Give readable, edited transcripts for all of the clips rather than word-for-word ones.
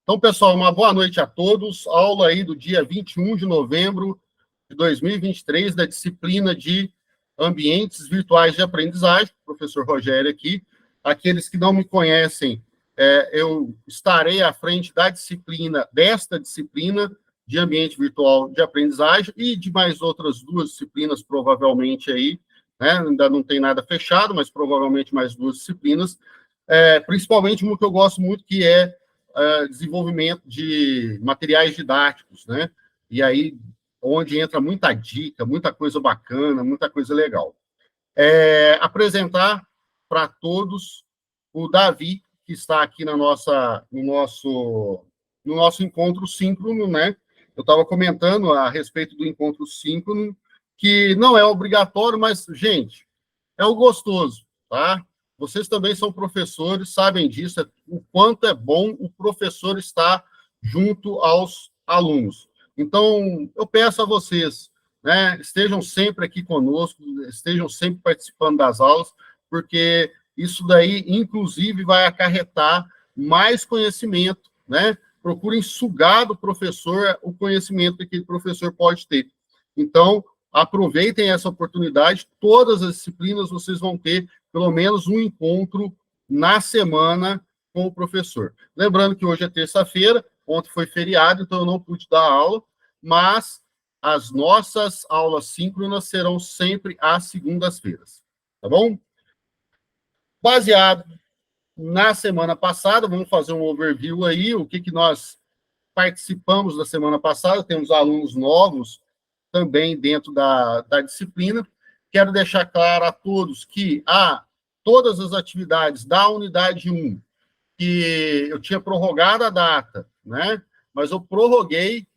Então, pessoal, uma boa noite a todos. Aula aí do dia 21 de novembro de 2023, da disciplina de Ambientes Virtuais de Aprendizagem, professor Rogério aqui. Aqueles que não me conhecem, eu estarei à frente desta disciplina de Ambiente Virtual de Aprendizagem e de mais outras duas disciplinas, provavelmente aí, né? Ainda não tem nada fechado, mas provavelmente mais duas disciplinas, principalmente uma que eu gosto muito, que é desenvolvimento de materiais didáticos, né? E aí, onde entra muita dica, muita coisa bacana, muita coisa legal. Apresentar para todos o Davi, que está aqui no nosso encontro síncrono, né? Eu estava comentando a respeito do encontro síncrono, que não é obrigatório, mas, gente, é o gostoso, tá? Vocês também são professores, sabem disso, o quanto é bom o professor estar junto aos alunos. Então, eu peço a vocês, né, estejam sempre aqui conosco, estejam sempre participando das aulas, porque isso daí, inclusive, vai acarretar mais conhecimento, né? Procurem sugar do professor o conhecimento que aquele professor pode ter. Então, aproveitem essa oportunidade, todas as disciplinas vocês vão ter pelo menos um encontro na semana com o professor. Lembrando que hoje é terça-feira, ontem foi feriado, então eu não pude dar aula, mas as nossas aulas síncronas serão sempre às segundas-feiras, tá bom? Baseado na semana passada, vamos fazer um overview aí, o que nós participamos da semana passada, temos alunos novos também dentro da disciplina. Quero deixar claro a todos que todas as atividades da unidade 1, que eu tinha prorrogado a data, né? Mas eu prorroguei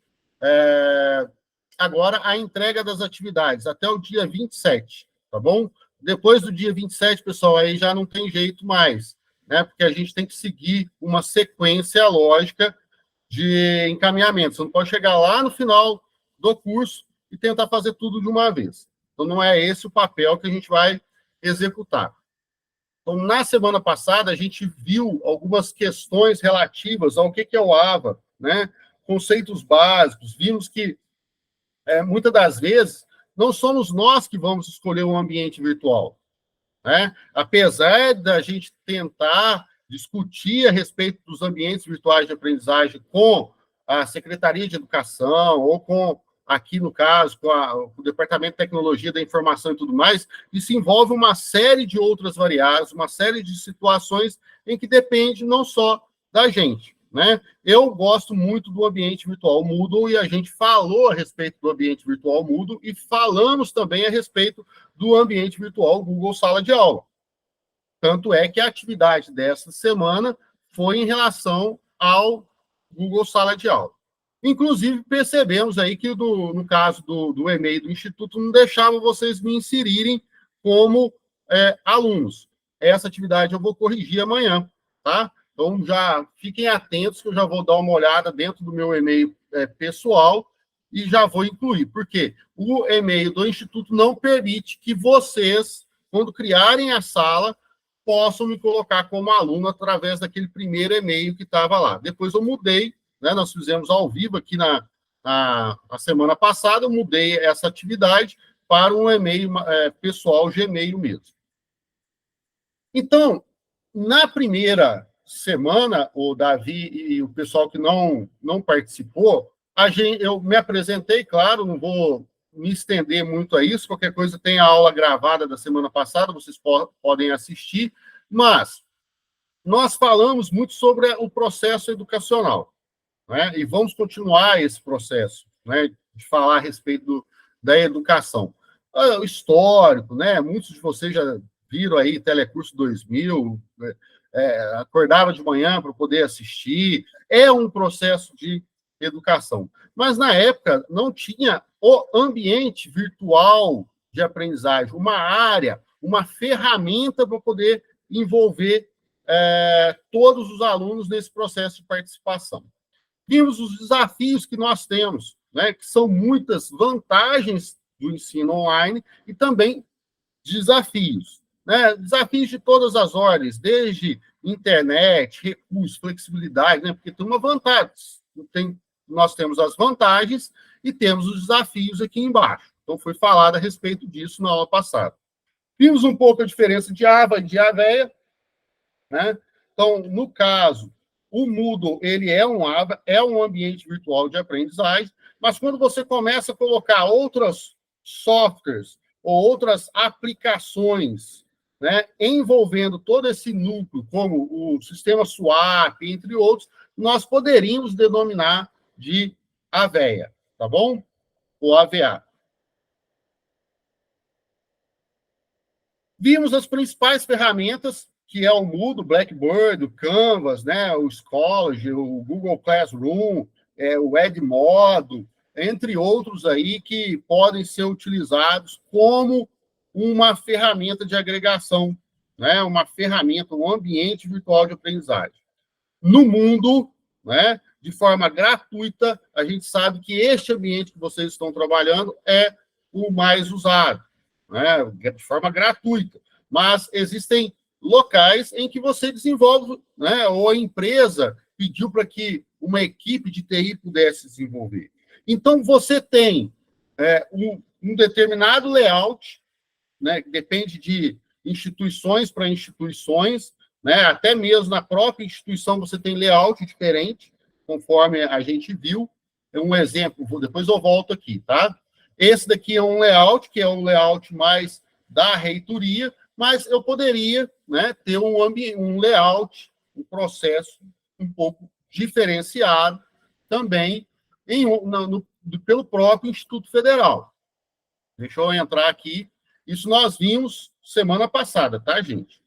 agora a entrega das atividades até o dia 27, tá bom? Depois do dia 27, pessoal, aí já não tem jeito mais, né? Porque a gente tem que seguir uma sequência lógica de encaminhamento. Você não pode chegar lá no final do curso e tentar fazer tudo de uma vez. Então, não é esse o papel que a gente vai executar. Então, na semana passada, a gente viu algumas questões relativas ao que é o AVA, né? Conceitos básicos. Vimos que, muitas das vezes, não somos nós que vamos escolher um ambiente virtual, né? Apesar da gente tentar discutir a respeito dos ambientes virtuais de aprendizagem com a Secretaria de Educação ou com, aqui no caso, com o Departamento de Tecnologia da Informação e tudo mais, isso envolve uma série de outras variáveis, uma série de situações em que depende não só da gente, né? Eu gosto muito do ambiente virtual Moodle e a gente falou a respeito do ambiente virtual Moodle e falamos também a respeito do ambiente virtual Google Sala de Aula. Tanto é que a atividade dessa semana foi em relação ao Google Sala de Aula. Inclusive, percebemos aí que, no caso do e-mail do Instituto, não deixava vocês me inserirem como alunos. Essa atividade eu vou corrigir amanhã, tá? Então, já fiquem atentos que eu já vou dar uma olhada dentro do meu e-mail pessoal e já vou incluir. Por quê? O e-mail do Instituto não permite que vocês, quando criarem a sala, possam me colocar como aluno através daquele primeiro e-mail que estava lá. Depois eu mudei, né? Nós fizemos ao vivo aqui na semana passada, eu mudei essa atividade para um e-mail pessoal Gmail mesmo. Então, na primeira semana, o Davi e o pessoal que não participou, eu me apresentei, claro, não vou me estender muito a isso, qualquer coisa tem a aula gravada da semana passada, vocês podem assistir, mas nós falamos muito sobre o processo educacional, né? E vamos continuar esse processo, né, de falar a respeito da educação. O histórico, né? Muitos de vocês já viram aí Telecurso 2000, né? Acordava de manhã para poder assistir, é um processo de educação. Mas, na época, não tinha o ambiente virtual de aprendizagem, uma área, uma ferramenta para poder envolver todos os alunos nesse processo de participação. Vimos os desafios que nós temos, né, que são muitas vantagens do ensino online e também desafios, né? Desafios de todas as ordens, desde internet, recursos, flexibilidade, né? Porque tem uma vantagem. Nós temos as vantagens e temos os desafios aqui embaixo. Então, foi falado a respeito disso na aula passada. Vimos um pouco a diferença de Ava e de Aveia, né? Então, no caso, o Moodle, ele é um Ava, é um ambiente virtual de aprendizagem, mas quando você começa a colocar outros softwares ou outras aplicações, né, envolvendo todo esse núcleo, como o sistema SWAP, entre outros, nós poderíamos denominar de AVEA, tá bom? Ou AVA. Vimos as principais ferramentas, que é o Moodle, o Blackboard, o Canvas, né, o Schoology, o Google Classroom, o Edmodo, entre outros aí que podem ser utilizados como uma ferramenta de agregação, né, uma ferramenta, um ambiente virtual de aprendizagem. No mundo, né, de forma gratuita, a gente sabe que este ambiente que vocês estão trabalhando é o mais usado, né, de forma gratuita. Mas existem locais em que você desenvolve, né, ou a empresa pediu para que uma equipe de TI pudesse desenvolver. Então, você tem um determinado layout, né, que depende de instituições para instituições, né, até mesmo na própria instituição você tem layout diferente, conforme a gente viu. Um exemplo, depois eu volto aqui, tá? Esse daqui é um layout, que é um layout mais da reitoria, mas eu poderia, né, ter um layout, um processo um pouco diferenciado também pelo próprio Instituto Federal. Deixa eu entrar aqui. Isso nós vimos semana passada, tá, gente?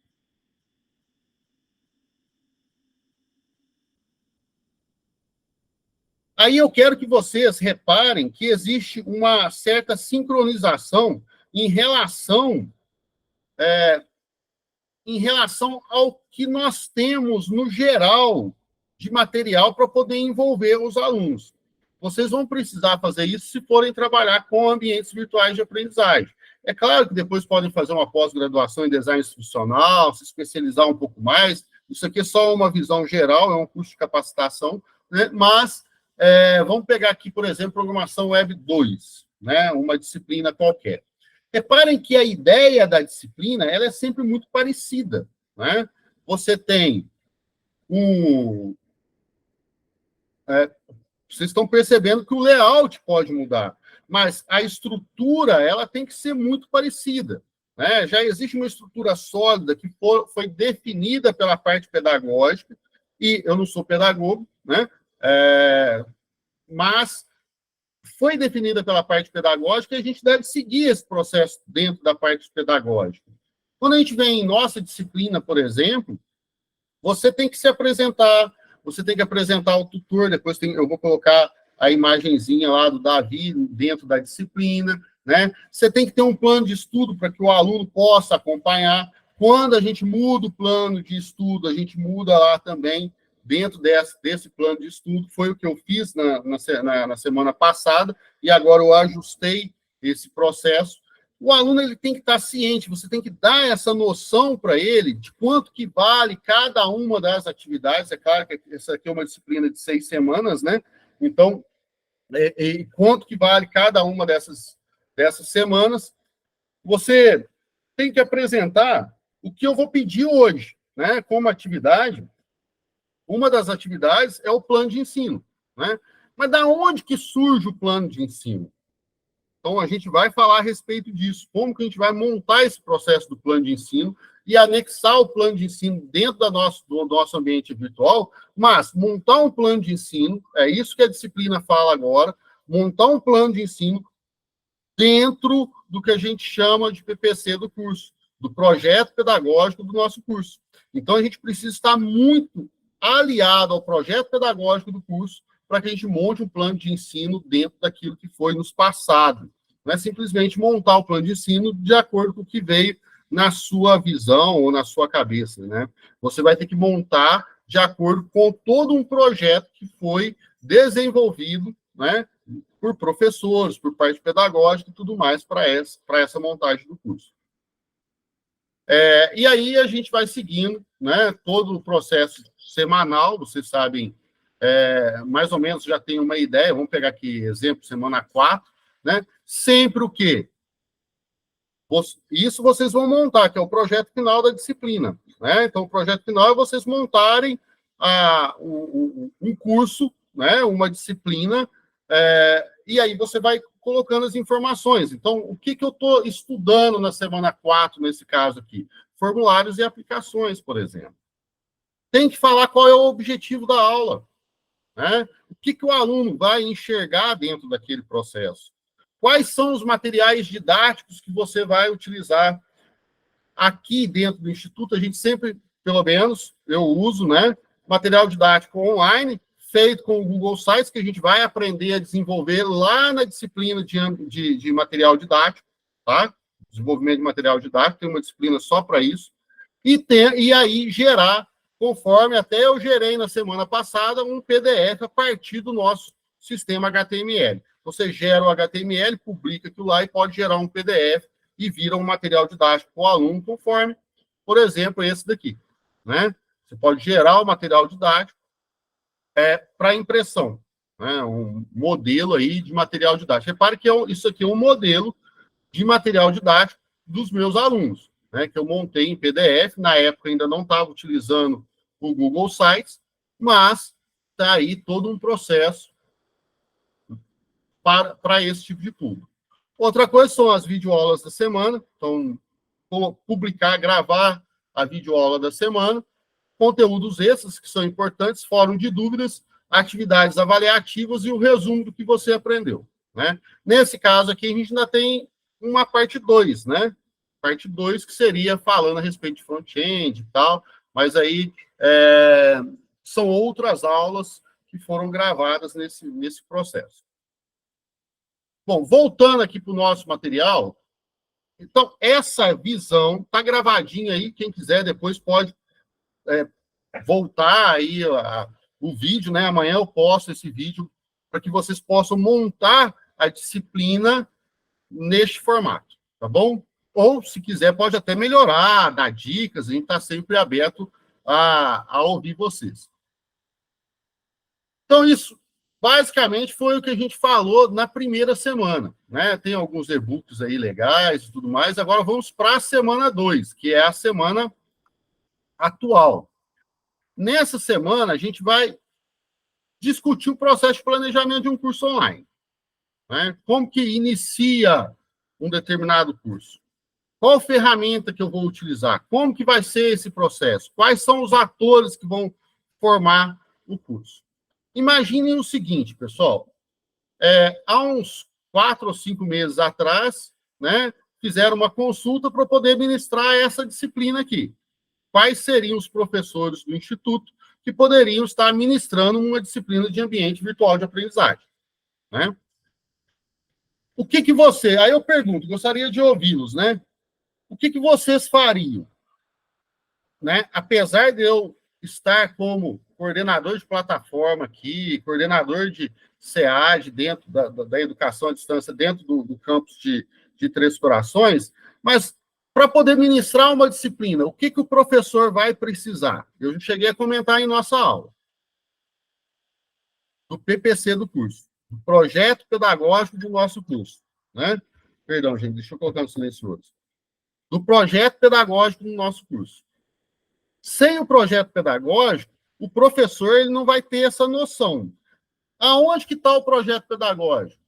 Aí eu quero que vocês reparem que existe uma certa sincronização em relação ao que nós temos no geral de material para poder envolver os alunos. Vocês vão precisar fazer isso se forem trabalhar com ambientes virtuais de aprendizagem. É claro que depois podem fazer uma pós-graduação em design institucional, se especializar um pouco mais. Isso aqui é só uma visão geral, é um curso de capacitação, né? Mas vamos pegar aqui, por exemplo, programação Web 2, né? Uma disciplina qualquer. Reparem que a ideia da disciplina ela é sempre muito parecida, né? Você tem vocês estão percebendo que o layout pode mudar, mas a estrutura ela tem que ser muito parecida, né? Já existe uma estrutura sólida que foi definida pela parte pedagógica, e eu não sou pedagogo, né? Mas foi definida pela parte pedagógica e a gente deve seguir esse processo dentro da parte pedagógica. Quando a gente vem em nossa disciplina, por exemplo, você tem que se apresentar, você tem que apresentar o tutor, depois eu vou colocar a imagenzinha lá do Davi dentro da disciplina, né? Você tem que ter um plano de estudo para que o aluno possa acompanhar. Quando a gente muda o plano de estudo, a gente muda lá também dentro desse plano de estudo. Foi o que eu fiz na semana passada, e agora eu ajustei esse processo. O aluno ele tem que estar ciente, você tem que dar essa noção para ele de quanto que vale cada uma das atividades. É claro que essa aqui é uma disciplina de 6 semanas, né? Então, quanto que vale cada uma dessas semanas. Você tem que apresentar o que eu vou pedir hoje, né? Como atividade. Uma das atividades é o plano de ensino, né? Mas da onde que surge o plano de ensino? Então, a gente vai falar a respeito disso, como que a gente vai montar esse processo do plano de ensino e anexar o plano de ensino dentro do nosso ambiente virtual, mas montar um plano de ensino, é isso que a disciplina fala agora, montar um plano de ensino dentro do que a gente chama de PPC do curso, do projeto pedagógico do nosso curso. Então, a gente precisa estar muito aliado ao projeto pedagógico do curso para que a gente monte um plano de ensino dentro daquilo que foi nos passado. Não é simplesmente montar o plano de ensino de acordo com o que veio na sua visão ou na sua cabeça, né? Você vai ter que montar de acordo com todo um projeto que foi desenvolvido, né, por professores, por parte pedagógica e tudo mais para essa montagem do curso. E aí a gente vai seguindo, né, todo o processo semanal, vocês sabem, mais ou menos já tem uma ideia, vamos pegar aqui exemplo, semana 4, né? Sempre o quê? Isso vocês vão montar, que é o projeto final da disciplina, né? Então, o projeto final é vocês montarem um curso, né, uma disciplina, e aí você vai colocando as informações. Então, o que eu estou estudando na semana 4, nesse caso aqui? Formulários e aplicações, por exemplo. Tem que falar qual é o objetivo da aula, né? O que o aluno vai enxergar dentro daquele processo. Quais são os materiais didáticos que você vai utilizar? Aqui dentro do Instituto, a gente sempre, pelo menos, eu uso, né, material didático online, feito com o Google Sites, que a gente vai aprender a desenvolver lá na disciplina de material didático, tá? Desenvolvimento de material didático, tem uma disciplina só para isso. E aí gerar, conforme até eu gerei na semana passada, um PDF a partir do nosso sistema HTML. Você gera o HTML, publica aquilo lá e pode gerar um PDF e vira um material didático para o aluno, conforme, por exemplo, esse daqui, né? Você pode gerar o material didático para impressão, né? Um modelo aí de material didático. Repare que isso aqui é um modelo de material didático dos meus alunos, né? Que eu montei em PDF, na época ainda não estava utilizando o Google Sites, mas está aí todo um processo para esse tipo de público. Outra coisa são as videoaulas da semana. Então, publicar, gravar a videoaula da semana, conteúdos extras que são importantes, fórum de dúvidas, atividades avaliativas e o resumo do que você aprendeu, né? Nesse caso aqui, a gente ainda tem uma parte 2, né? Parte 2, que seria falando a respeito de front-end e tal, mas aí são outras aulas que foram gravadas nesse processo. Bom, voltando aqui para o nosso material, então, essa visão está gravadinha aí, quem quiser depois pode voltar aí o vídeo, né? Amanhã eu posto esse vídeo para que vocês possam montar a disciplina neste formato, tá bom? Ou, se quiser, pode até melhorar, dar dicas, a gente está sempre aberto a ouvir vocês. Então, isso basicamente foi o que a gente falou na primeira semana, né? Tem alguns e-books aí legais e tudo mais. Agora vamos para a semana 2, que é a semana atual. Nessa semana, a gente vai discutir o processo de planejamento de um curso online, né? Como que inicia um determinado curso? Qual ferramenta que eu vou utilizar? Como que vai ser esse processo? Quais são os atores que vão formar o curso? Imaginem o seguinte, pessoal. Há uns 4 ou 5 meses atrás, né, fizeram uma consulta para poder ministrar essa disciplina aqui. Quais seriam os professores do Instituto que poderiam estar ministrando uma disciplina de ambiente virtual de aprendizagem, né? O que você... Aí eu pergunto, gostaria de ouvi-los, né? O que vocês fariam, né? Apesar de eu estar como coordenador de plataforma aqui, coordenador de SEAD dentro da educação à distância, dentro do campus de Três Corações, mas para poder ministrar uma disciplina, o que o professor vai precisar? Eu cheguei a comentar em nossa aula. Do PPC do curso, do projeto pedagógico do nosso curso, né? Perdão, gente, deixa eu colocar no silencioso. Do projeto pedagógico do nosso curso. Sem o projeto pedagógico, o professor ele não vai ter essa noção. Aonde que está o projeto pedagógico?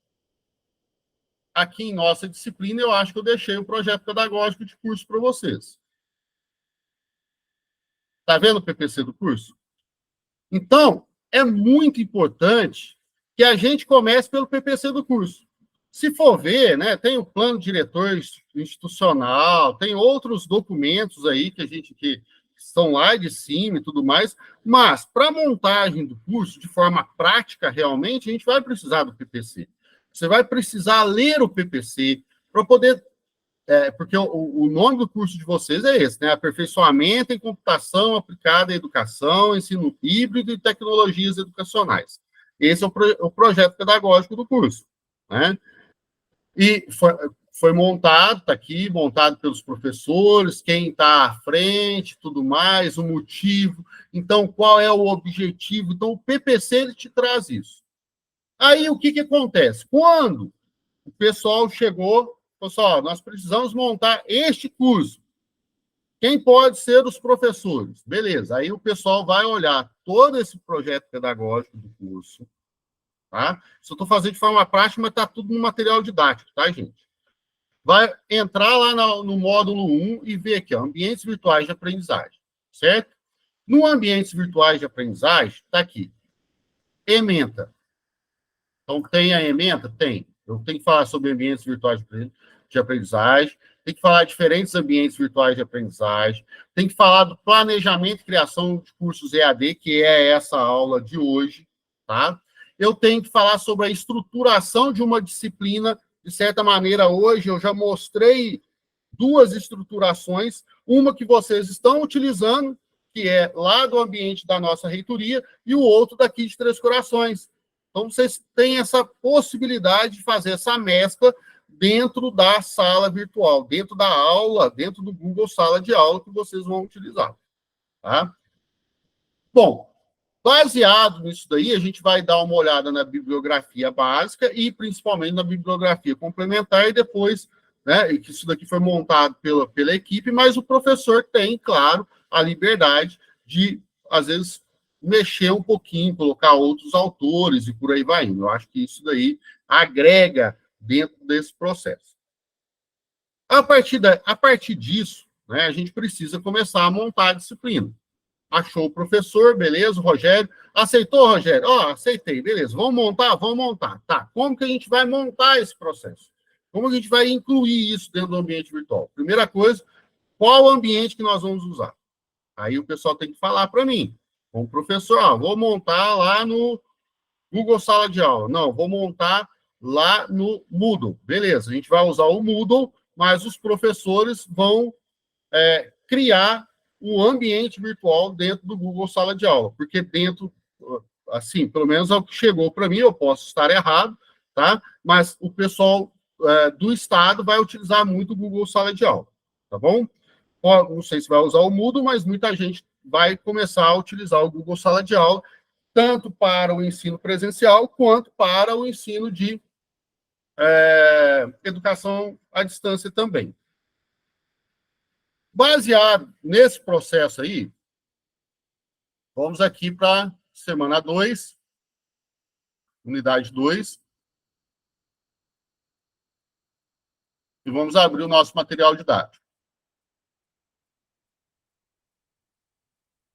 Aqui em nossa disciplina, eu acho que eu deixei o projeto pedagógico de curso para vocês. Está vendo o PPC do curso? Então, é muito importante que a gente comece pelo PPC do curso. Se for ver, né, tem o plano diretor institucional, tem outros documentos aí que estão lá de cima e tudo mais, mas para a montagem do curso, de forma prática, realmente, a gente vai precisar do PPC. Você vai precisar ler o PPC para poder... porque o nome do curso de vocês é esse, né? Aperfeiçoamento em Computação Aplicada à Educação, Ensino Híbrido e Tecnologias Educacionais. Esse é o projeto pedagógico do curso, né? E foi montado, está aqui, montado pelos professores, quem está à frente, tudo mais, o motivo. Então, qual é o objetivo? Então, o PPC ele te traz isso. Aí, o que acontece? Quando o pessoal chegou, pessoal, nós precisamos montar este curso. Quem pode ser os professores? Beleza, aí o pessoal vai olhar todo esse projeto pedagógico do curso, tá? Isso eu estou fazendo de forma prática, mas está tudo no material didático, tá, gente? Vai entrar lá no módulo 1 e ver aqui, ó, ambientes virtuais de aprendizagem, certo? No ambientes virtuais de aprendizagem, está aqui, ementa. Então, tem a ementa? Tem. Eu tenho que falar sobre ambientes virtuais de aprendizagem, tem que falar de diferentes ambientes virtuais de aprendizagem, tem que falar do planejamento e criação de cursos EAD, que é essa aula de hoje, tá? Eu tenho que falar sobre a estruturação de uma disciplina. De certa maneira, hoje eu já mostrei duas estruturações, uma que vocês estão utilizando, que é lá do ambiente da nossa reitoria, e o outro daqui de Três Corações. Então, vocês têm essa possibilidade de fazer essa mescla dentro da sala virtual, dentro da aula, dentro do Google Sala de Aula que vocês vão utilizar. Tá? Bom, baseado nisso daí, a gente vai dar uma olhada na bibliografia básica e principalmente na bibliografia complementar e depois, né, que isso daqui foi montado pela equipe, mas o professor tem, claro, a liberdade de, às vezes, mexer um pouquinho, colocar outros autores e por aí vai indo. Eu acho que isso daí agrega dentro desse processo. A partir disso, né, a gente precisa começar a montar a disciplina. Achou o professor, beleza, o Rogério. Aceitou, Rogério? Ó, aceitei, beleza. Vamos montar? Vamos montar. Tá, como que a gente vai montar esse processo? Como a gente vai incluir isso dentro do ambiente virtual? Primeira coisa, qual ambiente que nós vamos usar? Aí o pessoal tem que falar para mim. Como professor, ó, vou montar lá no Google Sala de Aula. Não, vou montar lá no Moodle. Beleza, a gente vai usar o Moodle, mas os professores vão criar o ambiente virtual dentro do Google Sala de Aula, porque dentro, assim, pelo menos é o que chegou para mim, eu posso estar errado, tá? Mas o pessoal do Estado vai utilizar muito o Google Sala de Aula, tá bom? Não sei se vai usar o Moodle, mas muita gente vai começar a utilizar o Google Sala de Aula, tanto para o ensino presencial, quanto para o ensino de educação à distância também. Baseado nesse processo aí, vamos aqui para semana 2, unidade 2, e vamos abrir o nosso material didático.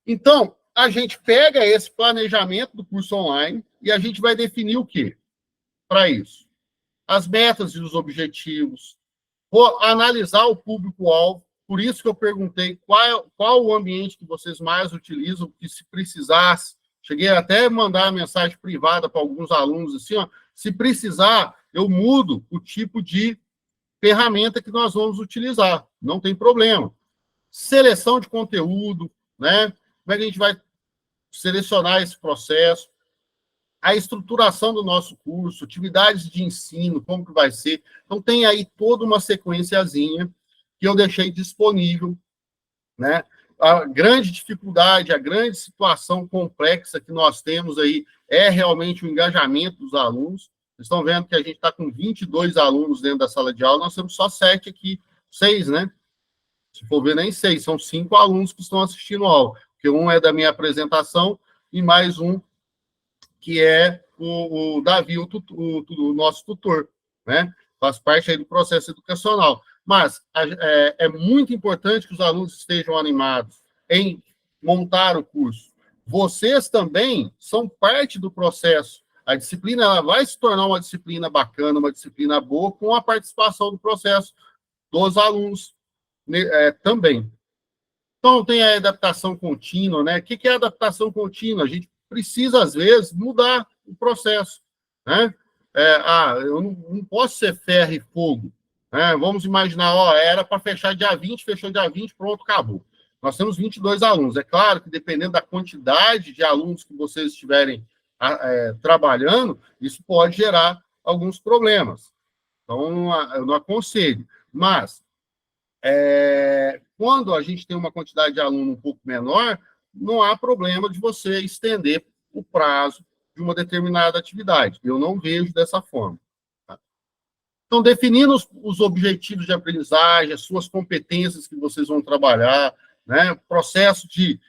Então, a gente pega esse planejamento do curso online e a gente vai definir o quê? Para isso. As metas e os objetivos. Vou analisar o público-alvo. Por isso que eu perguntei qual o ambiente que vocês mais utilizam, que se precisasse. Cheguei até a mandar uma mensagem privada para alguns alunos, assim, ó, se precisar, eu mudo o tipo de ferramenta que nós vamos utilizar. Não tem problema. Seleção de conteúdo, né? Como é que a gente vai selecionar esse processo? A estruturação do nosso curso, atividades de ensino, como que vai ser. Então, tem aí toda uma sequenciazinha que eu deixei disponível, né? A grande dificuldade, a grande situação complexa que nós temos aí é realmente o engajamento dos alunos. Vocês estão vendo que a gente está com 22 alunos dentro da sala de aula, nós temos só 7 aqui, 6, né? Se for ver, nem 6, são 5 alunos que estão assistindo a aula, porque um é da minha apresentação e mais um que é o Davi, o nosso tutor, né? Faz parte aí do processo educacional. Mas é muito importante que os alunos estejam animados em montar o curso. Vocês também são parte do processo. A disciplina ela vai se tornar uma disciplina bacana, uma disciplina boa, com a participação do processo dos alunos também. Então, tem a adaptação contínua, né? O que é adaptação contínua? A gente precisa, às vezes, mudar o processo, né? Eu não posso ser ferro e fogo, né? Vamos imaginar, era para fechar dia 20, fechou dia 20, pronto, acabou. Nós temos 22 alunos. É claro que, dependendo da quantidade de alunos que vocês estiverem trabalhando, isso pode gerar alguns problemas. Então, eu não aconselho. Mas, quando a gente tem uma quantidade de aluno um pouco menor, não há problema de você estender o prazo de uma determinada atividade. Eu não vejo dessa forma. Tá? Então, definindo os objetivos de aprendizagem, as suas competências que vocês vão trabalhar, né? Processo de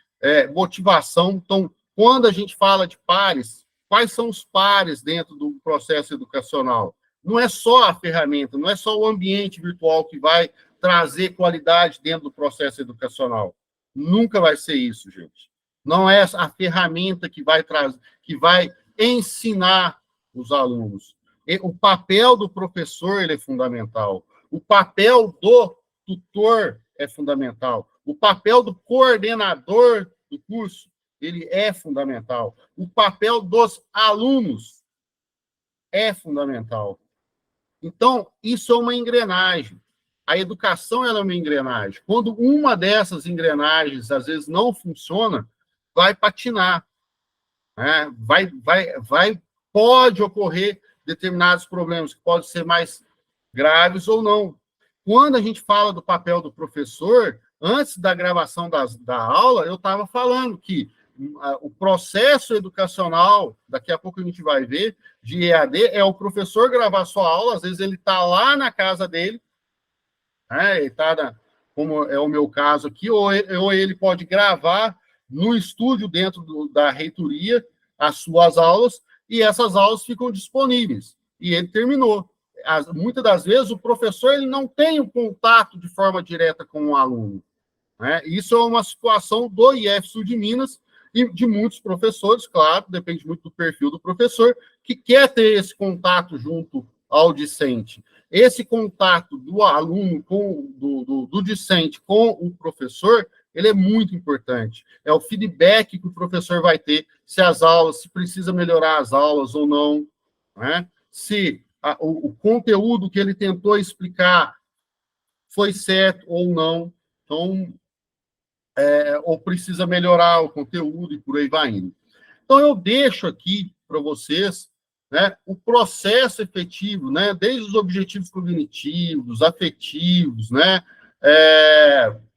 motivação. Então, quando a gente fala de pares, quais são os pares dentro do processo educacional? Não é só a ferramenta, não é só o ambiente virtual que vai trazer qualidade dentro do processo educacional. Nunca vai ser isso, gente. Não é a ferramenta que vai trazer, que vai ensinar os alunos. O papel do professor ele é fundamental. O papel do tutor é fundamental. O papel do coordenador do curso ele é fundamental. O papel dos alunos é fundamental. Então, isso é uma engrenagem. A educação ela é uma engrenagem. Quando uma dessas engrenagens, às vezes, não funciona, vai patinar. Né? Pode ocorrer determinados problemas que podem ser mais graves ou não. Quando a gente fala do papel do professor, antes da gravação da aula, eu estava falando que o processo educacional, daqui a pouco a gente vai ver, de EAD, é o professor gravar sua aula, às vezes ele está lá na casa dele, né, ele está, como é o meu caso aqui, ou ele pode gravar no estúdio dentro da reitoria as suas aulas, e essas aulas ficam disponíveis. E ele terminou. Muitas das vezes, o professor ele não tem um contato de forma direta com o aluno. Né? Isso é uma situação do IF Sul de Minas, e de muitos professores, claro, depende muito do perfil do professor, que quer ter esse contato junto ao discente. Esse contato do aluno, do discente com o professor, ele é muito importante. É o feedback que o professor vai ter, se precisa melhorar as aulas ou não, né? Se o conteúdo que ele tentou explicar foi certo ou não. Então, ou precisa melhorar o conteúdo e por aí vai indo. Então, eu deixo aqui para vocês, né, o processo efetivo, né, desde os objetivos cognitivos, afetivos, né,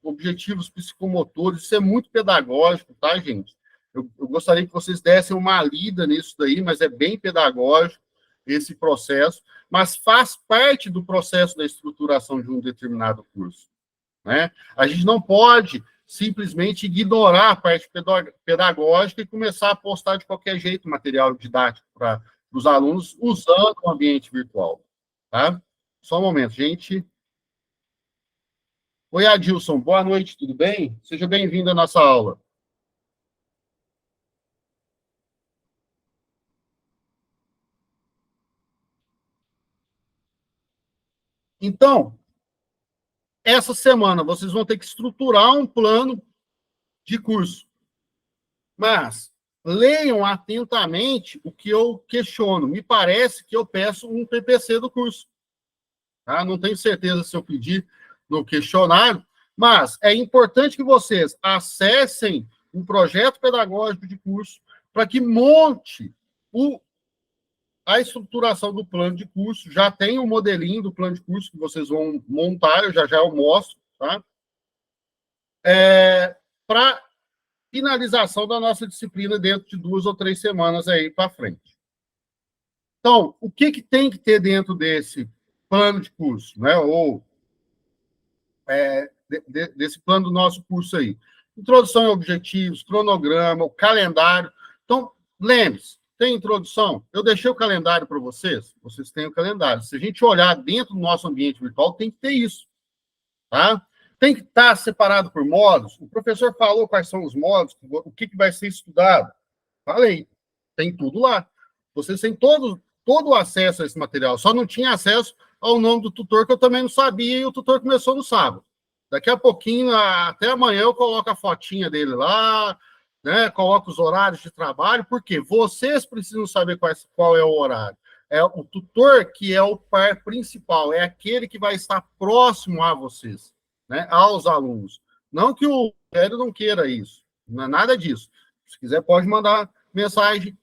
objetivos psicomotores, isso é muito pedagógico, tá, gente? Eu gostaria que vocês dessem uma lida nisso daí, mas é bem pedagógico esse processo, mas faz parte do processo da estruturação de um determinado curso, né? A gente não pode simplesmente ignorar a parte pedagógica e começar a postar de qualquer jeito material didático para os alunos usando o ambiente virtual, tá? Só um momento, gente. Oi, Adilson, boa noite, tudo bem? Seja bem-vindo à nossa aula. Então, essa semana vocês vão ter que estruturar um plano de curso, mas leiam atentamente o que eu questiono. Me parece que eu peço um PPC do curso. Tá? Não tenho certeza se eu pedir no questionário, mas é importante que vocês acessem um projeto pedagógico de curso para que monte a estruturação do plano de curso. Já tem um modelinho do plano de curso que vocês vão montar, eu já mostro, tá? Para finalização da nossa disciplina dentro de 2 ou 3 semanas aí para frente. Então, o que tem que ter dentro desse plano de curso, né? Ou desse plano do nosso curso aí? Introdução e objetivos, cronograma, o calendário. Então, lembre-se, tem introdução? Eu deixei o calendário para vocês? Vocês têm o calendário. Se a gente olhar dentro do nosso ambiente virtual, tem que ter isso, tá? Tem que estar separado por módulos. O professor falou quais são os módulos, o que vai ser estudado. Falei, tem tudo lá. Vocês têm todo o acesso a esse material. Só não tinha acesso ao nome do tutor, que eu também não sabia, e o tutor começou no sábado. Daqui a pouquinho, até amanhã, eu coloco a fotinha dele lá, né? Coloco os horários de trabalho, porque vocês precisam saber qual é o horário. É o tutor que é o par principal, é aquele que vai estar próximo a vocês, né? Aos alunos. Não que o velho não queira isso, não é nada disso. Se quiser, pode mandar mensagem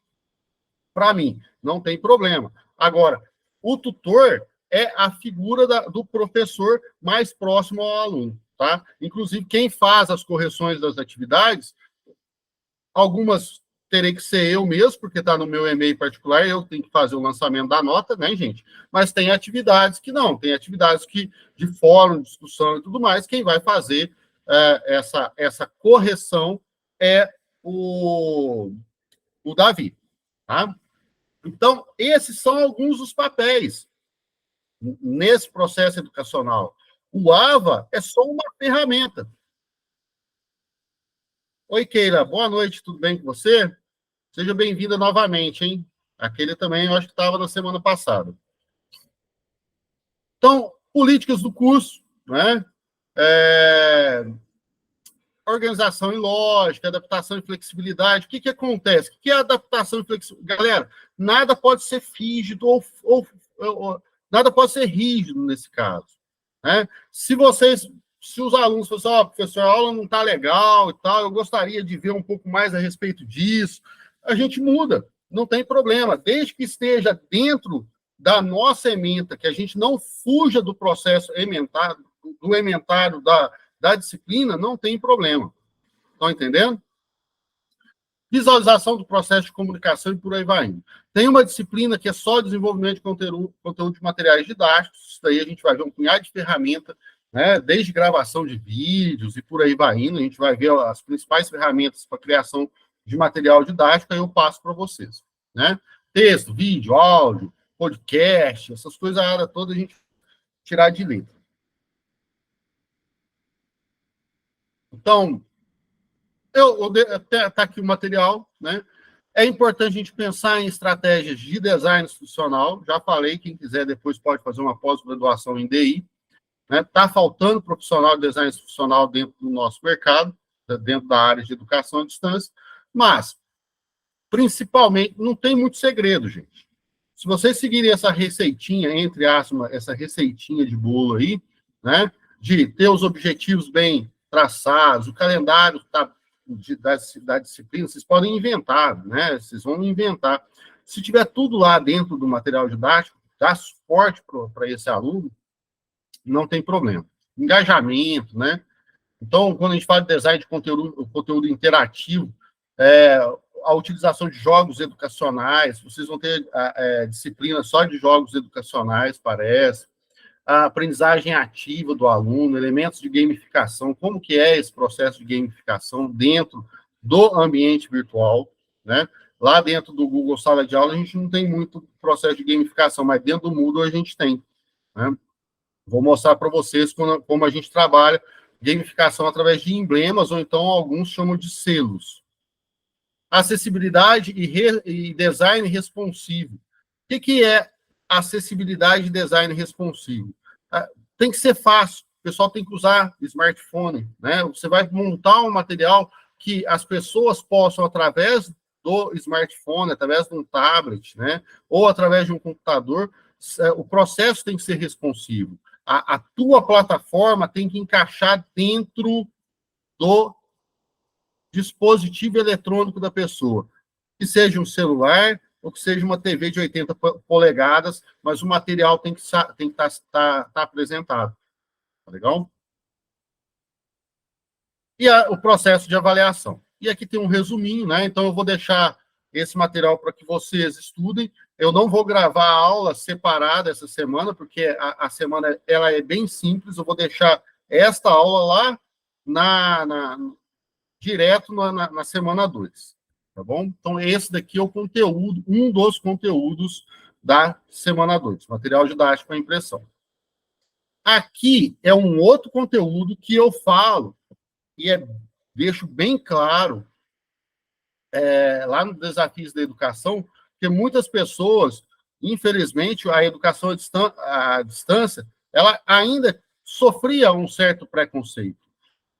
para mim, não tem problema. Agora, o tutor, é a figura do professor mais próximo ao aluno, tá? Inclusive, quem faz as correções das atividades, algumas terei que ser eu mesmo, porque está no meu e-mail particular, eu tenho que fazer o lançamento da nota, né, gente? Mas tem atividades que não, tem atividades que, de fórum, discussão e tudo mais, quem vai fazer essa correção é o Davi, tá? Então, esses são alguns dos papéis nesse processo educacional. O AVA é só uma ferramenta. Oi, Keila, boa noite, tudo bem com você? Seja bem-vinda novamente, hein? Aquele também eu acho que estava na semana passada. Então, políticas do curso, né? Organização e lógica, adaptação e flexibilidade. O que acontece? O que é adaptação e flexibilidade? Galera, nada pode ser rígido ou nada pode ser rígido nesse caso, né? Se os alunos falam assim, professor, a aula não está legal e tal, eu gostaria de ver um pouco mais a respeito disso, a gente muda, não tem problema, desde que esteja dentro da nossa ementa, que a gente não fuja do processo ementário, do ementário da disciplina, não tem problema. Estão entendendo? Visualização do processo de comunicação e por aí vai indo. Tem uma disciplina que é só desenvolvimento de conteúdo de materiais didáticos, isso daí a gente vai ver um punhado de ferramenta, né, desde gravação de vídeos e por aí vai indo, a gente vai ver as principais ferramentas para criação de material didático, aí eu passo para vocês. Né? Texto, vídeo, áudio, podcast, essas coisas todas a gente tirar de letra. Então, tá aqui o material, né? É importante a gente pensar em estratégias de design institucional. Já falei, quem quiser depois pode fazer uma pós-graduação em DI. Está faltando profissional de design institucional dentro do nosso mercado, dentro da área de educação à distância, mas, principalmente, não tem muito segredo, gente. Se vocês seguirem essa receitinha, entre aspas, essa receitinha de bolo aí, né, de ter os objetivos bem traçados, o calendário da disciplina, vocês podem inventar, né? Vocês vão inventar. Se tiver tudo lá dentro do material didático, dá suporte para esse aluno, não tem problema. Engajamento, né? Então, quando a gente fala de design de conteúdo interativo, a utilização de jogos educacionais, vocês vão ter disciplina só de jogos educacionais, parece, a aprendizagem ativa do aluno, elementos de gamificação, como que é esse processo de gamificação dentro do ambiente virtual, né? Lá dentro do Google Sala de Aula, a gente não tem muito processo de gamificação, mas dentro do Moodle a gente tem, né? Vou mostrar para vocês como a gente trabalha gamificação através de emblemas, ou então alguns chamam de selos. Acessibilidade e design responsivo. O que é acessibilidade e design responsivo? Tem que ser fácil, o pessoal tem que usar smartphone, né? Você vai montar um material que as pessoas possam, através do smartphone, através de um tablet, né? Ou através de um computador, o processo tem que ser responsivo. A tua plataforma tem que encaixar dentro do dispositivo eletrônico da pessoa, que seja um celular ou que seja uma TV de 80 polegadas, mas o material tem que estar apresentado. Tá legal? E o processo de avaliação. E aqui tem um resuminho, né? Então, eu vou deixar esse material para que vocês estudem. Eu não vou gravar a aula separada essa semana, porque a semana ela é bem simples. Eu vou deixar esta aula lá direto na semana 2, tá bom? Então, esse daqui é o conteúdo, um dos conteúdos da semana 2, material didático para impressão. Aqui é um outro conteúdo que eu falo e deixo bem claro lá no Desafios da Educação, que muitas pessoas, infelizmente, a educação à distância, ela ainda sofria um certo preconceito.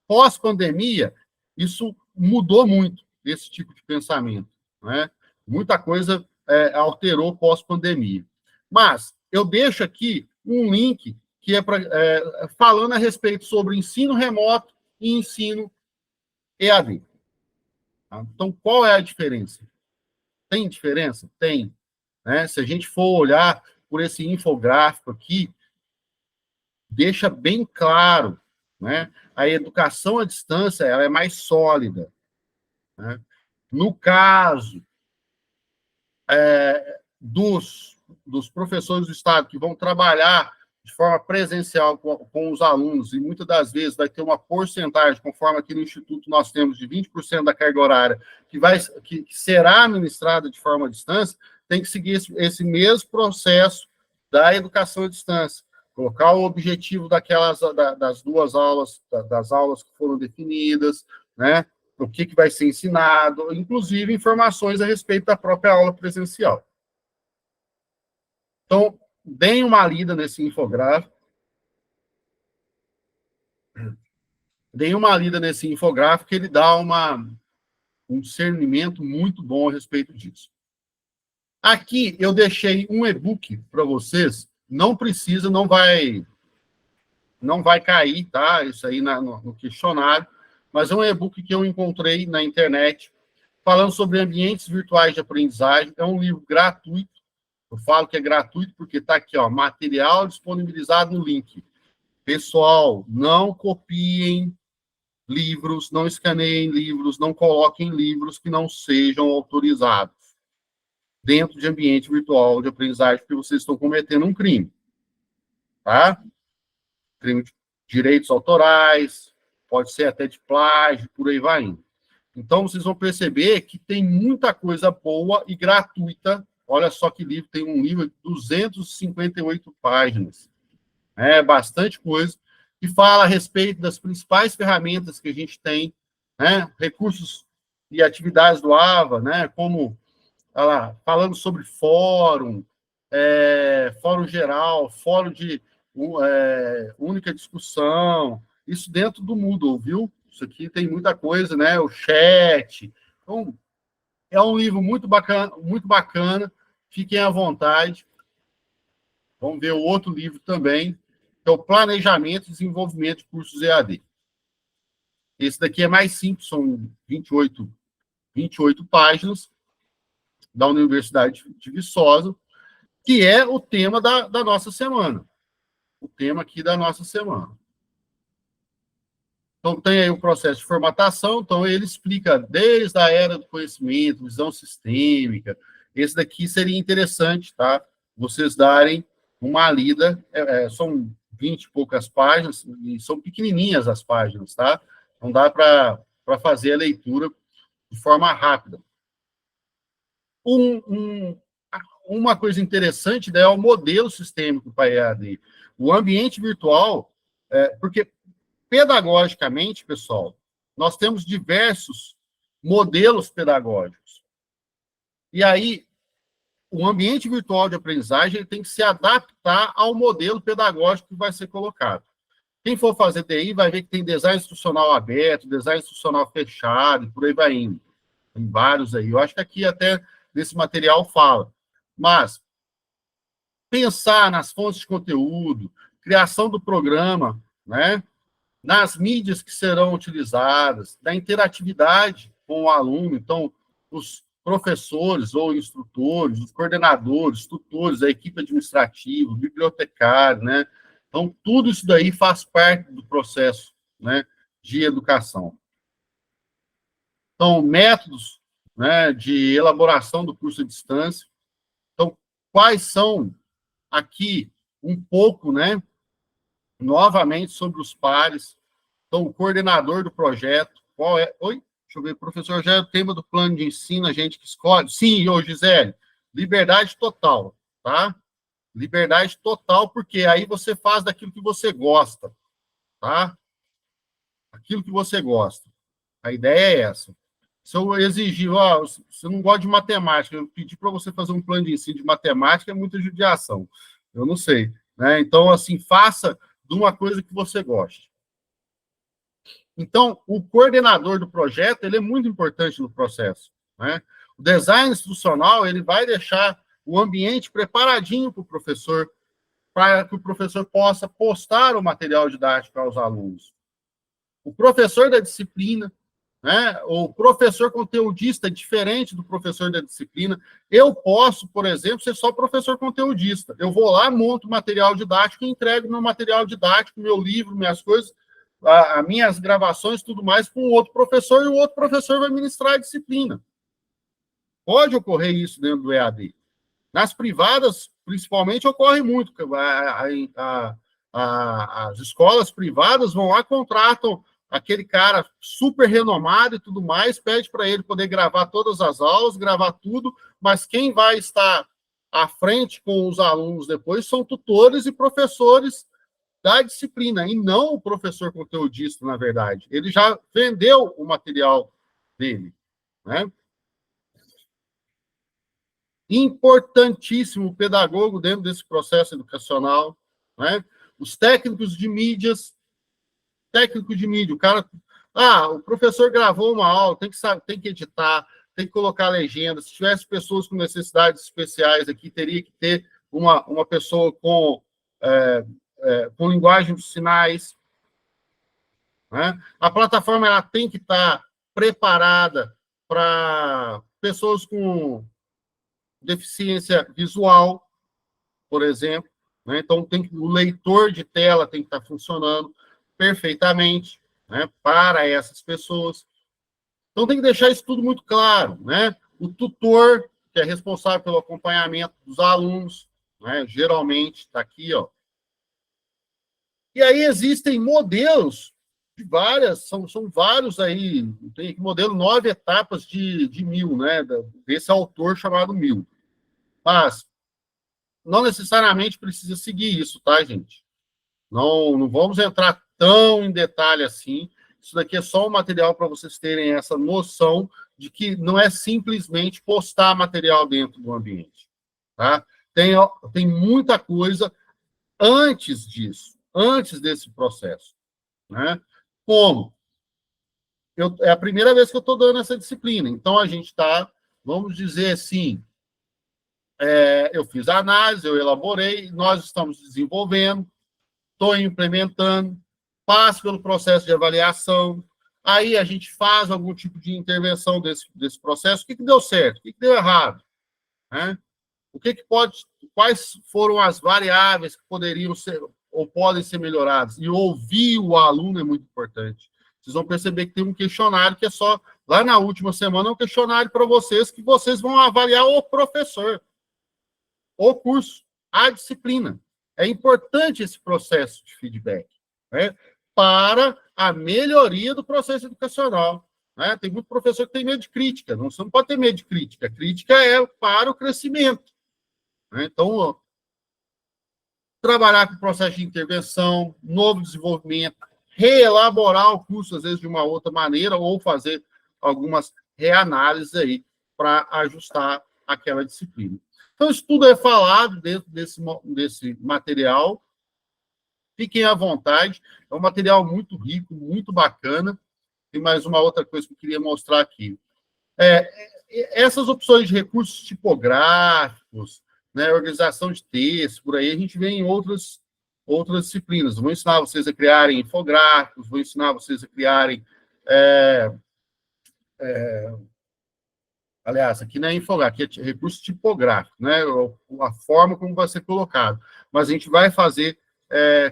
Pós-pandemia, isso mudou muito, esse tipo de pensamento, né? Muita coisa alterou pós-pandemia. Mas eu deixo aqui um link que falando a respeito sobre ensino remoto e ensino EAD. Tá? Então, qual é a diferença? Tem diferença? Tem. Né? Se a gente for olhar por esse infográfico aqui, deixa bem claro, né? A educação à distância ela é mais sólida, né? No caso dos professores do Estado que vão trabalhar de forma presencial com os alunos, e muitas das vezes vai ter uma porcentagem, conforme aqui no Instituto nós temos, de 20% da carga horária, que será ministrada de forma à distância, tem que seguir esse mesmo processo da educação à distância. Colocar o objetivo das duas aulas, das aulas que foram definidas, né? O que vai ser ensinado, inclusive informações a respeito da própria aula presencial. Então, deem uma lida nesse infográfico. Deem uma lida nesse infográfico, que ele dá um discernimento muito bom a respeito disso. Aqui eu deixei um e-book para vocês. Não precisa, não vai cair, tá? Isso aí no questionário. Mas é um e-book que eu encontrei na internet, falando sobre ambientes virtuais de aprendizagem. É um livro gratuito. Eu falo que é gratuito porque está aqui, ó, material disponibilizado no link. Pessoal, não copiem livros, não escaneiem livros, não coloquem livros que não sejam autorizados dentro de ambiente virtual de aprendizagem, porque vocês estão cometendo um crime, tá? Crime de direitos autorais, pode ser até de plágio, por aí vai indo. Então, vocês vão perceber que tem muita coisa boa e gratuita. Olha só que livro, tem um livro de 258 páginas. É bastante coisa. E fala a respeito das principais ferramentas que a gente tem, né? Recursos e atividades do AVA, né? Como, falando sobre fórum, fórum geral, fórum de única discussão, isso dentro do Moodle, viu? Isso aqui tem muita coisa, né? O chat. Então, é um livro muito bacana, muito bacana. Fiquem à vontade. Vamos ver o outro livro também, que é o Planejamento e Desenvolvimento de Cursos EAD. Esse daqui é mais simples, são 28 páginas, da Universidade de Viçosa, que é o tema da nossa semana. O tema aqui da nossa semana. Então, tem aí o processo de formatação, então ele explica desde a era do conhecimento, visão sistêmica. Esse daqui seria interessante, tá? Vocês darem uma lida, são 20 e poucas páginas, e são pequenininhas as páginas, tá? Não dá para fazer a leitura de forma rápida. Uma coisa interessante, né, é o modelo sistêmico para EAD. O ambiente virtual, porque pedagogicamente, pessoal, nós temos diversos modelos pedagógicos. E aí, o ambiente virtual de aprendizagem ele tem que se adaptar ao modelo pedagógico que vai ser colocado. Quem for fazer TI vai ver que tem design instrucional aberto, design instrucional fechado, e por aí vai indo. Tem vários aí. Eu acho que aqui até nesse material fala. Mas pensar nas fontes de conteúdo, criação do programa, né? Nas mídias que serão utilizadas, da interatividade com o aluno. Então, os professores ou instrutores, os coordenadores, tutores, a equipe administrativa, o bibliotecário, né? Então, tudo isso daí faz parte do processo, né, de educação. Então, métodos, né, de elaboração do curso à distância. Então, quais são aqui um pouco, né, novamente sobre os pares. Então, o coordenador do projeto, qual é? Oi? Deixa eu ver, professor, já é o tema do plano de ensino, a gente que escolhe? Sim, ô Gisele, liberdade total, tá? Liberdade total, porque aí você faz daquilo que você gosta, tá? Aquilo que você gosta. A ideia é essa. Se eu exigir, você não gosta de matemática, eu pedir para você fazer um plano de ensino de matemática, é muita judiação. Eu não sei, né? Então, assim, faça de uma coisa que você goste. Então, o coordenador do projeto, ele é muito importante no processo, né? O design instrucional, ele vai deixar o ambiente preparadinho para que o professor possa postar o material didático aos alunos. O professor da disciplina, né? O professor conteudista é diferente do professor da disciplina. Eu posso, por exemplo, ser só professor conteudista. Eu vou lá, monto material didático e entrego meu material didático, meu livro, minhas coisas, as minhas gravações, tudo mais, com outro professor, e o outro professor vai ministrar a disciplina. Pode ocorrer isso dentro do EAD. Nas privadas, principalmente, ocorre muito. As escolas privadas vão lá, contratam aquele cara super renomado e tudo mais, pede para ele poder gravar todas as aulas, gravar tudo, mas quem vai estar à frente com os alunos depois são tutores e professores da disciplina, e não o professor conteudista, na verdade. Ele já vendeu o material dele, né? Importantíssimo o pedagogo dentro desse processo educacional, né? Os técnicos de mídias, técnico de mídia, o cara, o professor gravou uma aula, tem que saber, tem que editar, tem que colocar legenda. Se tivesse pessoas com necessidades especiais aqui, teria que ter uma pessoa com linguagem dos sinais, né? A plataforma ela tem que estar preparada para pessoas com deficiência visual, por exemplo, né? Então, o leitor de tela tem que estar funcionando perfeitamente, né, para essas pessoas. Então, tem que deixar isso tudo muito claro, né? O tutor, que é responsável pelo acompanhamento dos alunos, né, geralmente está aqui, ó. E aí existem modelos de várias, são vários aí, tem aqui modelo 9 etapas de 1000, né, desse autor chamado 1000. Mas não necessariamente precisa seguir isso, tá, gente? Não vamos entrar tão em detalhe assim. Isso daqui é só um material para vocês terem essa noção de que não é simplesmente postar material dentro do ambiente, tá? Tem muita coisa antes disso, antes desse processo, né? Como? É a primeira vez que eu estou dando essa disciplina, então a gente está, vamos dizer assim, eu fiz a análise, eu elaborei, nós estamos desenvolvendo, estou implementando, passo pelo processo de avaliação, aí a gente faz algum tipo de intervenção desse processo. O que deu certo? O que deu errado? Né? Quais foram as variáveis que poderiam ser ou podem ser melhoradas? E ouvir o aluno é muito importante. Vocês vão perceber que tem um questionário que é só, lá na última semana, é um questionário para vocês, que vocês vão avaliar o professor, o curso, a disciplina. É importante esse processo de feedback, né, para a melhoria do processo educacional. Né? Tem muito professor que tem medo de crítica. Você não pode ter medo de crítica. A crítica é para o crescimento. Né? Então, trabalhar com o processo de intervenção, novo desenvolvimento, reelaborar o curso, às vezes, de uma outra maneira, ou fazer algumas reanálises aí para ajustar aquela disciplina. Então, isso tudo é falado dentro desse material. Fiquem à vontade. É um material muito rico, muito bacana. Tem mais uma outra coisa que eu queria mostrar aqui. Essas opções de recursos tipográficos, né, organização de texto, por aí, a gente vê em outras disciplinas. Vou ensinar vocês a criarem infográficos, vou ensinar vocês a criarem... Aliás, aqui não é infográfico, aqui é recurso tipográfico, né? A forma como vai ser colocado. Mas a gente vai fazer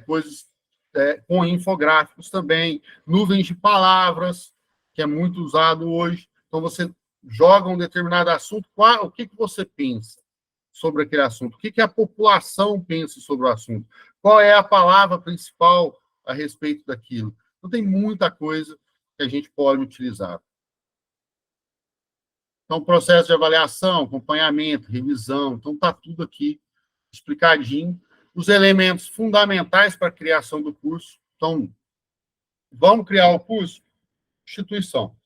coisas com infográficos também, nuvens de palavras, que é muito usado hoje. Então, você joga um determinado assunto, o que você pensa sobre aquele assunto? O que a população pensa sobre o assunto? Qual é a palavra principal a respeito daquilo? Então, tem muita coisa que a gente pode utilizar. Então, processo de avaliação, acompanhamento, revisão, então está tudo aqui explicadinho. Os elementos fundamentais para a criação do curso. Então, vamos criar o curso? Instituição.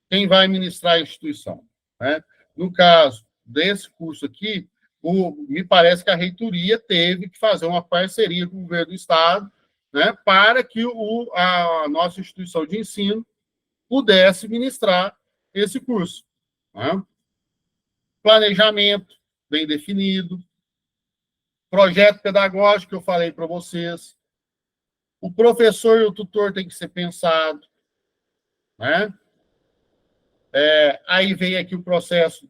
Quem vai ministrar a instituição? Né? No caso desse curso aqui, me parece que a reitoria teve que fazer uma parceria com o governo do Estado, né, para que a nossa instituição de ensino pudesse ministrar esse curso. Né? Planejamento bem definido, projeto pedagógico que eu falei para vocês, o professor e o tutor tem que ser pensado, né? Aí vem aqui o processo,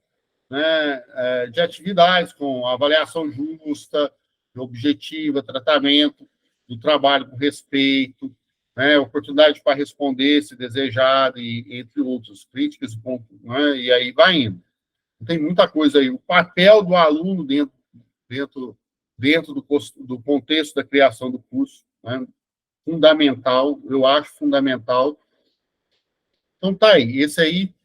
né, de atividades com avaliação justa, objetiva, tratamento do trabalho com respeito, né, oportunidade para responder se desejado, e entre outros, críticas, né, e aí vai indo. Tem muita coisa aí. O papel do aluno dentro, dentro do contexto da criação do curso, né, fundamental, eu acho fundamental. Então, tá aí. Esse aí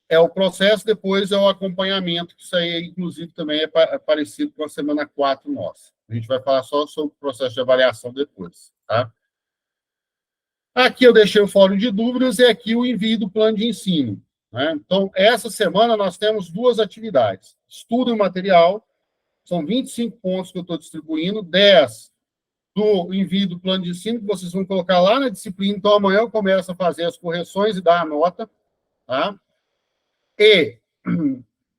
é o processo, depois é o acompanhamento, que isso aí, inclusive, também é parecido com a semana 4 nossa. A gente vai falar só sobre o processo de avaliação depois, tá? Aqui eu deixei o fórum de dúvidas e aqui o envio do plano de ensino, né? Então, essa semana nós temos 2 atividades. Estudo e material, são 25 pontos que eu estou distribuindo, 10 do envio do plano de ensino, que vocês vão colocar lá na disciplina. Então, amanhã eu começo a fazer as correções e dar a nota, tá? E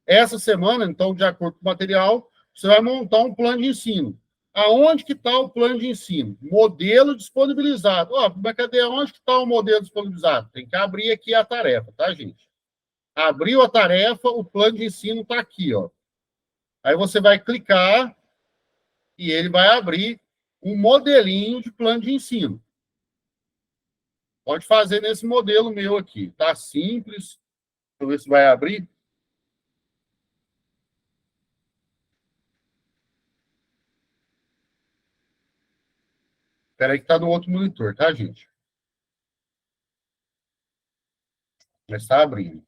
essa semana, então, de acordo com o material, você vai montar um plano de ensino. Aonde que está o plano de ensino? Modelo disponibilizado. Mas cadê? Onde que está o modelo disponibilizado? Tem que abrir aqui a tarefa, tá, gente? Abriu a tarefa, o plano de ensino está aqui, ó. Aí você vai clicar e ele vai abrir um modelinho de plano de ensino. Pode fazer nesse modelo meu aqui. Tá simples. Deixa eu ver se vai abrir. Espera aí que está no outro monitor, tá, gente? Mas está abrindo.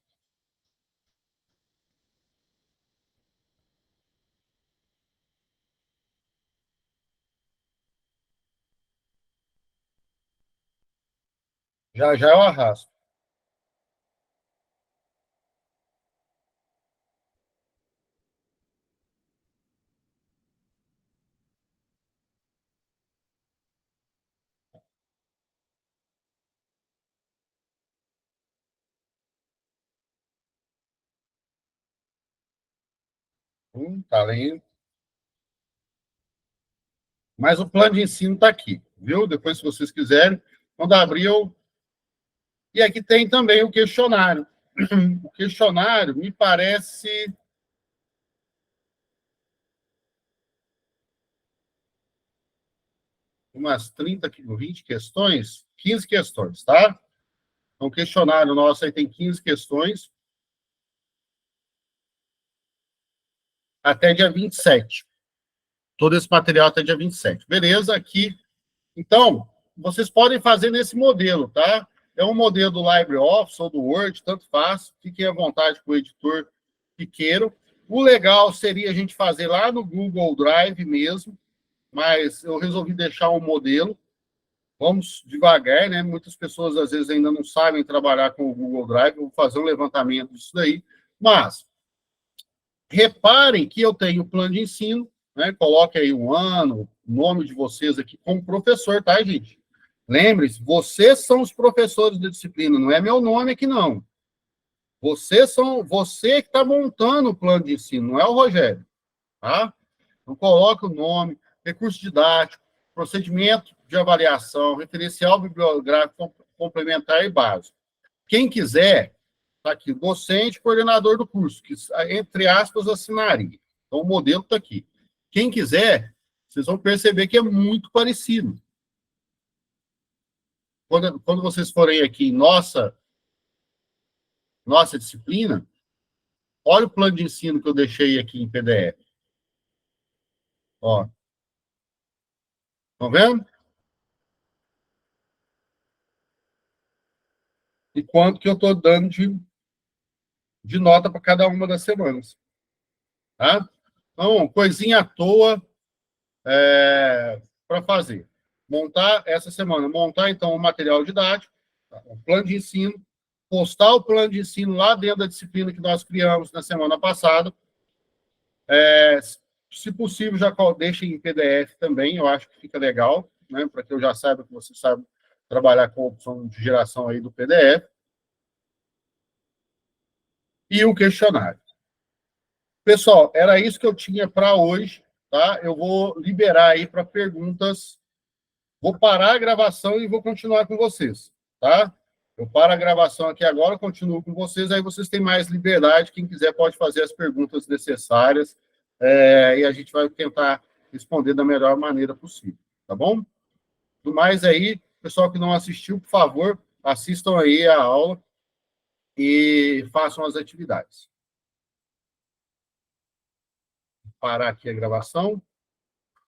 Já já eu arrasto. Tá lendo. Mas o plano de ensino está aqui, viu? Depois, se vocês quiserem, quando abrir, eu... E aqui tem também o questionário. O questionário me parece umas 30, 20 questões, 15 questões, tá? Então, o questionário nosso aí tem 15 questões, até dia 27. Todo esse material até dia 27. Beleza? Aqui. Então, vocês podem fazer nesse modelo, tá? É um modelo do LibreOffice ou do Word, tanto faz. Fiquem à vontade com o editor que queiram. O legal seria a gente fazer lá no Google Drive mesmo, mas eu resolvi deixar um modelo. Vamos devagar, né? Muitas pessoas, às vezes, ainda não sabem trabalhar com o Google Drive. Eu vou fazer um levantamento disso daí. Mas, reparem que eu tenho o plano de ensino, né? Coloque aí um ano, o nome de vocês aqui como professor, tá, gente? Lembre-se, vocês são os professores da disciplina, não é meu nome aqui, não. Você que está montando o plano de ensino, não é o Rogério, tá? Então, coloque o nome, recurso didático, procedimento de avaliação, referencial bibliográfico complementar e básico. Quem quiser, está aqui, docente, coordenador do curso, que, entre aspas, assinaria. Então, o modelo está aqui. Quem quiser, vocês vão perceber que é muito parecido. Quando vocês forem aqui em nossa disciplina, olha o plano de ensino que eu deixei aqui em PDF. Ó, estão vendo? E quanto que eu estou dando de nota para cada uma das semanas. Tá? Então, coisinha à toa para fazer. Montar essa semana, montar então o material didático, tá? O plano de ensino, postar o plano de ensino lá dentro da disciplina que nós criamos na semana passada. Se possível, já deixe em PDF também, eu acho que fica legal, né? Para que eu já saiba que você sabe trabalhar com a opção de geração aí do PDF. E o questionário. Pessoal, era isso que eu tinha para hoje, tá? Eu vou liberar aí para perguntas. Vou parar a gravação e vou continuar com vocês, tá? Eu paro a gravação aqui agora, continuo com vocês, aí vocês têm mais liberdade, quem quiser pode fazer as perguntas necessárias, e a gente vai tentar responder da melhor maneira possível, tá bom? Do mais aí, pessoal que não assistiu, por favor, assistam aí a aula e façam as atividades. Vou parar aqui a gravação.